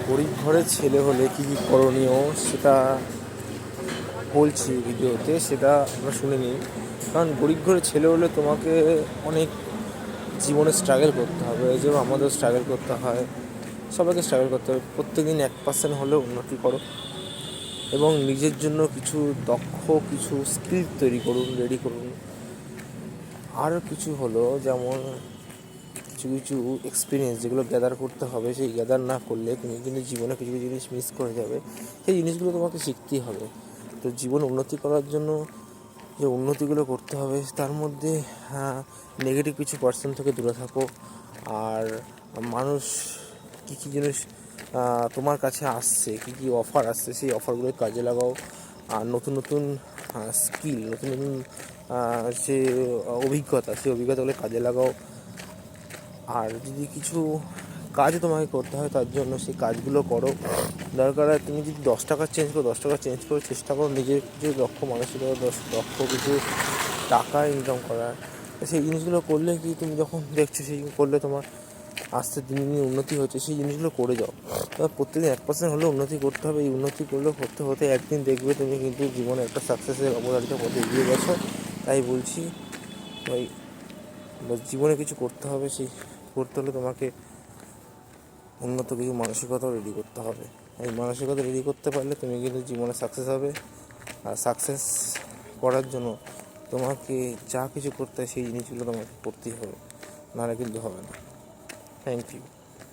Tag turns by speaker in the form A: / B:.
A: গরিব ঘরের ছেলে হলে কী কী করণীয় সেটা বলছি ভিডিওতে, সেটা আমরা শুনে নিই। কারণ গরিব ঘরের ছেলে হলে তোমাকে অনেক জীবনে স্ট্রাগল করতে হবে, যেমন আমাদের স্ট্রাগল করতে হয়, সবাইকে স্ট্রাগল করতে হবে। প্রত্যেকদিন 1% হলেও উন্নতি করো এবং নিজের জন্য কিছু দক্ষ কিছু স্কিল তৈরি করুন, রেডি করুন। আরও কিছু হলো যেমন কিছু কিছু এক্সপিরিয়েন্স যেগুলো গ্যাদার করতে হবে, সেই গ্যাদার না করলে তুমি কিন্তু জীবনে কিছু কিছু জিনিস মিস করে যাবে। সেই জিনিসগুলো তোমাকে শিখতেই হবে। তো জীবন উন্নতি করার জন্য যে উন্নতিগুলো করতে হবে তার মধ্যে নেগেটিভ কিছু পার্সন থেকে দূরে থাকো। আর মানুষ কী কী জিনিস তোমার কাছে আসছে, কী কী অফার আসছে, সেই অফারগুলো কাজে লাগাও। আর নতুন নতুন স্কিল, নতুন নতুন যে অভিজ্ঞতা, সেই অভিজ্ঞতাগুলো কাজে লাগাও। আর যদি কিছু কাজ তোমাকে করতে হয় তার জন্য সেই কাজগুলো করো। দরকার হয় তুমি যদি 10 টাকা চেঞ্জ করো, 10 টাকা চেঞ্জ করে চেষ্টা করো নিজের কিছু দক্ষ মানসিকতা, দক্ষ কিছু টাকা ইনকাম করার। সেই জিনিসগুলো করলে কি তুমি যখন দেখছো সেই করলে তোমার আস্তে দিন দিন উন্নতি হচ্ছে, সেই জিনিসগুলো করে যাও। এবার প্রত্যেকদিন 1% হলেও উন্নতি করতে হবে। এই উন্নতি করলে করতে হতে একদিন দেখবে তুমি কিন্তু জীবনে একটা সাকসেসের অবধারিত পথে এগিয়ে গেছো। তাই বলছি ওই জীবনে কিছু করতে হবে, সেই করতে হলে তোমাকে উন্নত কিছু মানসিকতাও রেডি করতে হবে। এই মানসিকতা রেডি করতে পারলে তুমি কিন্তু জীবনে সাকসেস হবে। আর সাকসেস করার জন্য তোমাকে যা কিছু করতে হয় সেই জিনিসগুলো তোমাকে করতেই হবে, নাহলে কিন্তু হবে না। Thank you.